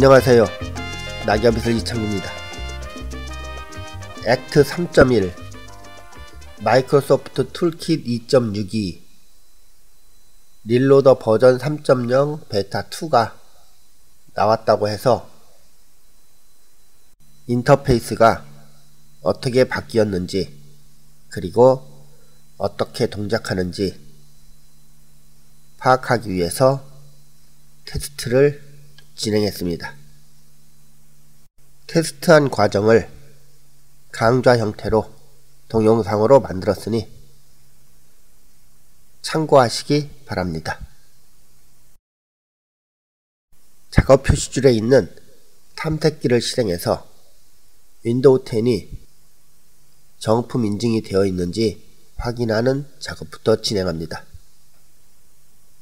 안녕하세요. 낙엽이슬 이창구입니다. 액트 3.1 마이크로소프트 툴킷 2.62 릴로더 버전 3.0 베타 2가 나왔다고 해서 인터페이스가 어떻게 바뀌었는지 그리고 어떻게 동작하는지 파악하기 위해서 테스트를 진행했습니다. 테스트한 과정을 강좌 형태로 동영상으로 만들었으니 참고하시기 바랍니다. 작업 표시줄에 있는 탐색기를 실행해서 윈도우 10이 정품 인증이 되어 있는지 확인하는 작업부터 진행합니다.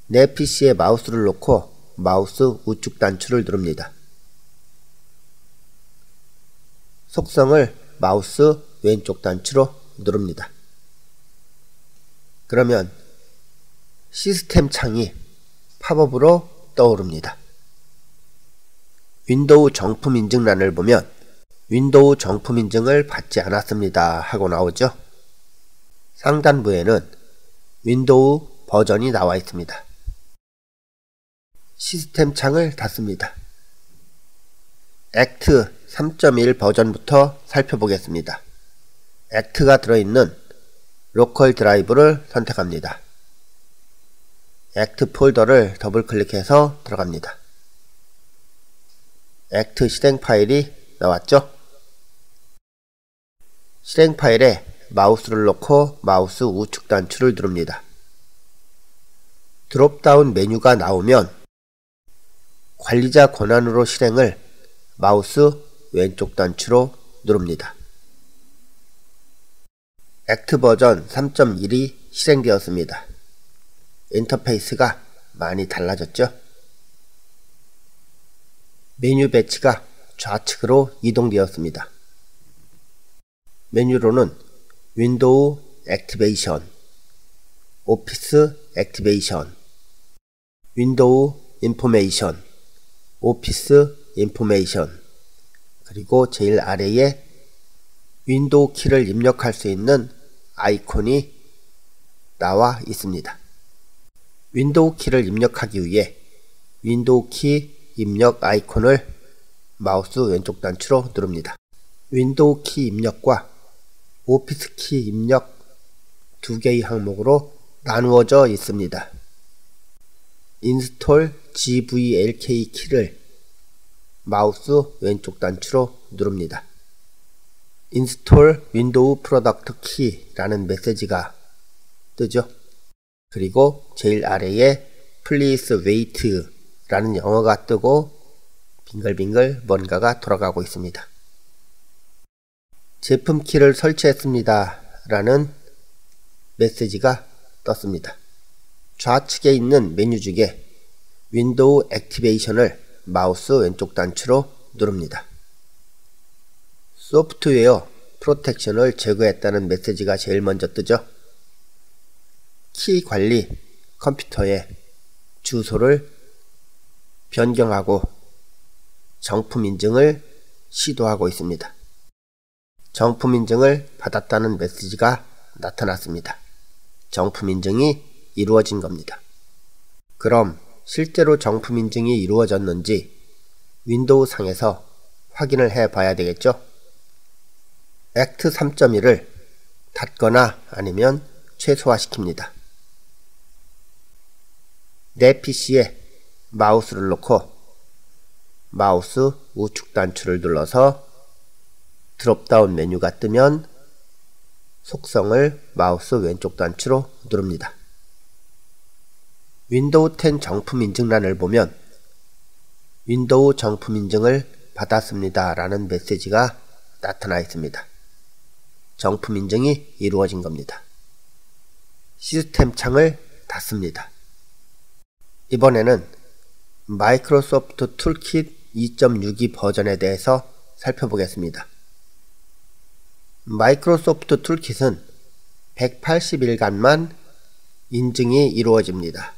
내 PC에 마우스를 놓고 마우스 우측 단추를 누릅니다. 속성을 마우스 왼쪽 단추로 누릅니다. 그러면 시스템 창이 팝업으로 떠오릅니다. 윈도우 정품 인증란을 보면 윈도우 정품 인증을 받지 않았습니다 하고 나오죠. 상단부에는 윈도우 버전이 나와 있습니다. 시스템 창을 닫습니다. 액트 3.1 버전부터 살펴보겠습니다. 액트가 들어있는 로컬 드라이브를 선택합니다. 액트 폴더를 더블 클릭해서 들어갑니다. 액트 실행 파일이 나왔죠? 실행 파일에 마우스를 놓고 마우스 우측 단추를 누릅니다. 드롭다운 메뉴가 나오면 관리자 권한으로 실행을 마우스 왼쪽 단추로 누릅니다. 액트 버전 3.1이 실행되었습니다. 인터페이스가 많이 달라졌죠? 메뉴 배치가 좌측으로 이동되었습니다. 메뉴로는 윈도우 액티베이션, 오피스 액티베이션, 윈도우 인포메이션, 오피스 인포메이션, 그리고 제일 아래에 윈도우 키를 입력할 수 있는 아이콘이 나와 있습니다. 윈도우 키를 입력하기 위해 윈도우 키 입력 아이콘을 마우스 왼쪽 단추로 누릅니다. 윈도우 키 입력과 오피스 키 입력 두 개의 항목으로 나누어져 있습니다. 인스톨 GVLK 키를 마우스 왼쪽 단추로 누릅니다. 인스톨 윈도우 프로덕트 키라는 메시지가 뜨죠. 그리고 제일 아래에 Please wait 라는 영어가 뜨고 빙글빙글 뭔가가 돌아가고 있습니다. 제품 키를 설치했습니다 라는 메시지가 떴습니다. 좌측에 있는 메뉴 중에 윈도우 액티베이션을 마우스 왼쪽 단추로 누릅니다. 소프트웨어 프로텍션을 제거했다는 메시지가 제일 먼저 뜨죠. 키 관리 컴퓨터에 주소를 변경하고 정품 인증을 시도하고 있습니다. 정품 인증을 받았다는 메시지가 나타났습니다. 정품 인증이 이루어진 겁니다. 그럼 실제로 정품 인증이 이루어졌는지 윈도우 상에서 확인을 해 봐야 되겠죠? 액트 3.1을 닫거나 아니면 최소화시킵니다. 내 PC에 마우스를 놓고 마우스 우측 단추를 눌러서 드롭다운 메뉴가 뜨면 속성을 마우스 왼쪽 단추로 누릅니다. 윈도우 10 정품 인증란을 보면 윈도우 정품 인증을 받았습니다 라는 메시지가 나타나 있습니다. 정품 인증이 이루어진 겁니다. 시스템 창을 닫습니다. 이번에는 마이크로소프트 툴킷 2.62 버전에 대해서 살펴보겠습니다. 마이크로소프트 툴킷은 180일간만 인증이 이루어집니다.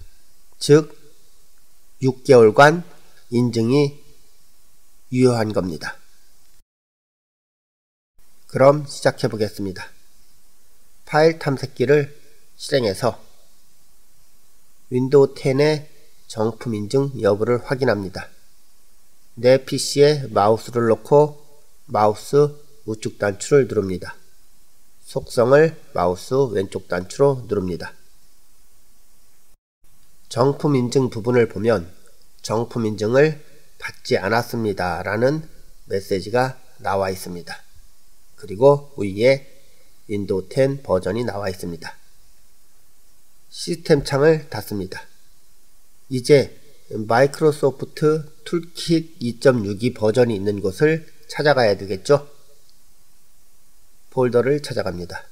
즉 6개월간 인증이 유효한 겁니다. 그럼 시작해 보겠습니다. 파일 탐색기를 실행해서 윈도우 10의 정품 인증 여부를 확인합니다. 내 PC에 마우스를 놓고 마우스 우측 단추를 누릅니다. 속성을 마우스 왼쪽 단추로 누릅니다. 정품 인증 부분을 보면 정품 인증을 받지 않았습니다 라는 메시지가 나와 있습니다. 그리고 위에 윈도우 10 버전이 나와 있습니다. 시스템 창을 닫습니다. 이제 마이크로소프트 툴킷 2.62 버전이 있는 곳을 찾아가야 되겠죠? 폴더를 찾아갑니다.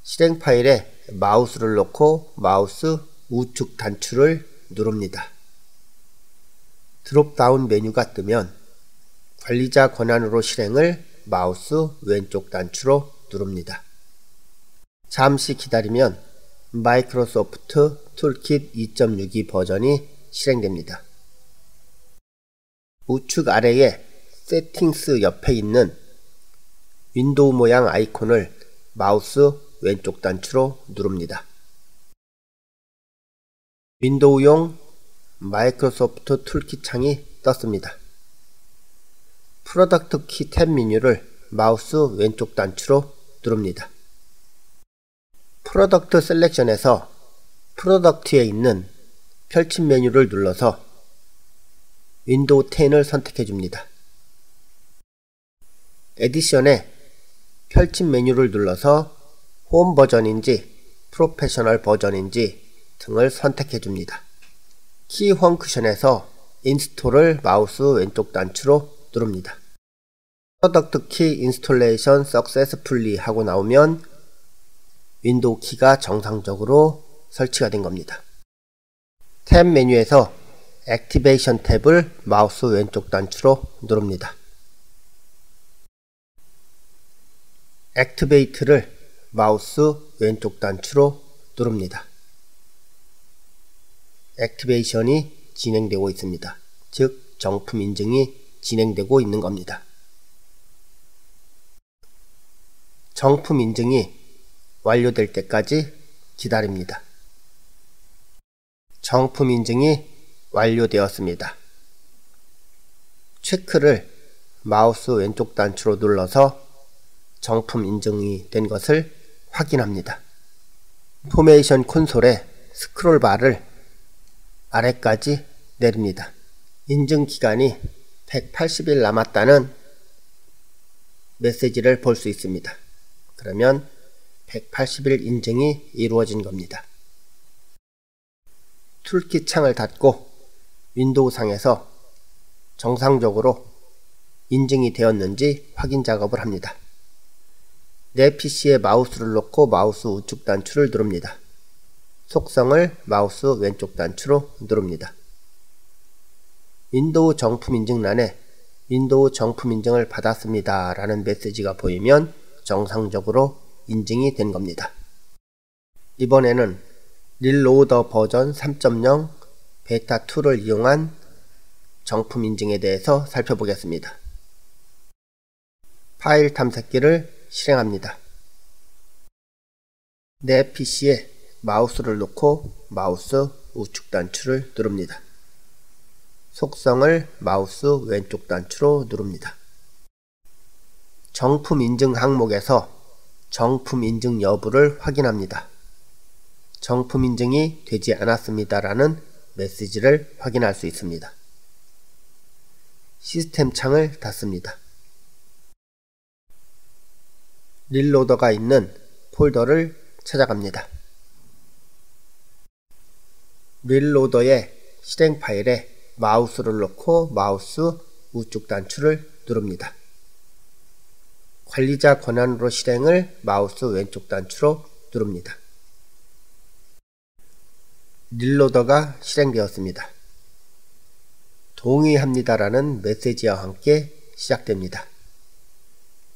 실행 파일에 마우스를 놓고 마우스 우측 단추를 누릅니다. 드롭다운 메뉴가 뜨면 관리자 권한으로 실행을 마우스 왼쪽 단추로 누릅니다. 잠시 기다리면 마이크로소프트 툴킷 2.62 버전이 실행됩니다. 우측 아래에 세팅스 옆에 있는 윈도우 모양 아이콘을 마우스 왼쪽 단추로 누릅니다. 윈도우용 마이크로소프트 툴킷 창이 떴습니다. 프로덕트 키 탭 메뉴를 마우스 왼쪽 단추로 누릅니다. 프로덕트 셀렉션에서 프로덕트에 있는 펼침 메뉴를 눌러서 윈도우 10을 선택해 줍니다. 에디션에 펼침 메뉴를 눌러서 홈 버전인지 프로페셔널 버전인지 등을 선택해 줍니다. 키 펑크션에서 인스톨을 마우스 왼쪽 단추로 누릅니다. 프로덕트 키 인스톨레이션 석세스풀리 하고 나오면 윈도우 키가 정상적으로 설치가 된 겁니다. 탭 메뉴에서 액티베이션 탭을 마우스 왼쪽 단추로 누릅니다. 액티베이트를 마우스 왼쪽 단추로 누릅니다. 액티베이션이 진행되고 있습니다. 즉 정품 인증이 진행되고 있는 겁니다. 정품 인증이 완료될 때까지 기다립니다. 정품 인증이 완료되었습니다. 체크를 마우스 왼쪽 단추로 눌러서 정품 인증이 된 것을 확인합니다. 포메이션 콘솔에 스크롤 바를 아래까지 내립니다. 인증 기간이 180일 남았다는 메시지를 볼 수 있습니다. 그러면 180일 인증이 이루어진 겁니다. 툴킷 창을 닫고 윈도우 상에서 정상적으로 인증이 되었는지 확인 작업을 합니다. 내 PC에 마우스를 놓고 마우스 우측 단추를 누릅니다. 속성을 마우스 왼쪽 단추로 누릅니다. 윈도우 정품 인증란에 윈도우 정품 인증을 받았습니다 라는 메시지가 보이면 정상적으로 인증이 된 겁니다. 이번에는 릴로더 버전 3.0 베타 2를 이용한 정품 인증에 대해서 살펴보겠습니다. 파일 탐색기를 실행합니다. 내 PC에 마우스를 놓고 마우스 우측 단추를 누릅니다. 속성을 마우스 왼쪽 단추로 누릅니다. 정품 인증 항목에서 정품 인증 여부를 확인합니다. 정품 인증이 되지 않았습니다 라는 메시지를 확인할 수 있습니다. 시스템 창을 닫습니다. 릴로더가 있는 폴더를 찾아갑니다. 릴로더의 실행 파일에 마우스를 놓고 마우스 우측 단추를 누릅니다. 관리자 권한으로 실행을 마우스 왼쪽 단추로 누릅니다. 릴로더가 실행되었습니다. 동의합니다라는 메시지와 함께 시작됩니다.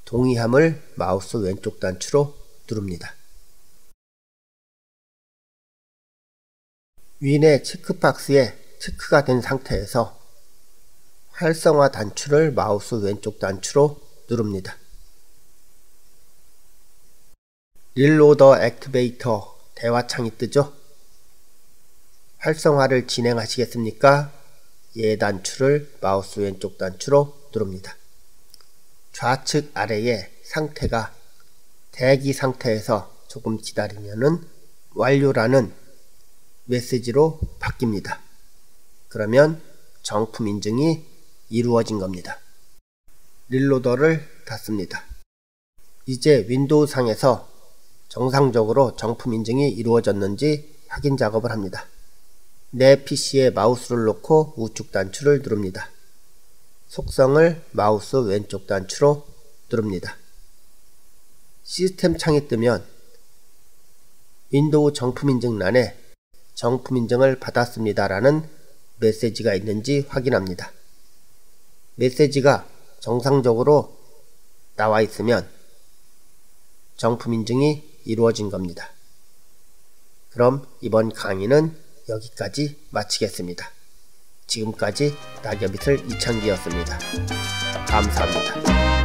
동의함을 마우스 왼쪽 단추로 누릅니다. 윈의 체크박스에 체크가 된 상태에서 활성화 단추를 마우스 왼쪽 단추로 누릅니다. 릴로더 액티베이터 대화창이 뜨죠? 활성화를 진행하시겠습니까? 예 단추를 마우스 왼쪽 단추로 누릅니다. 좌측 아래의 상태가 대기 상태에서 조금 기다리면은 완료라는 메시지로 바뀝니다. 그러면 정품 인증이 이루어진 겁니다. 릴로더를 닫습니다. 이제 윈도우 상에서 정상적으로 정품 인증이 이루어졌는지 확인 작업을 합니다. 내 PC에 마우스를 놓고 우측 단추를 누릅니다. 속성을 마우스 왼쪽 단추로 누릅니다. 시스템 창이 뜨면 윈도우 정품 인증란에 정품 인증을 받았습니다 라는 메시지가 있는지 확인합니다. 메시지가 정상적으로 나와 있으면 정품 인증이 이루어진 겁니다. 그럼 이번 강의는 여기까지 마치겠습니다. 지금까지 낙엽이슬 이창기였습니다. 감사합니다.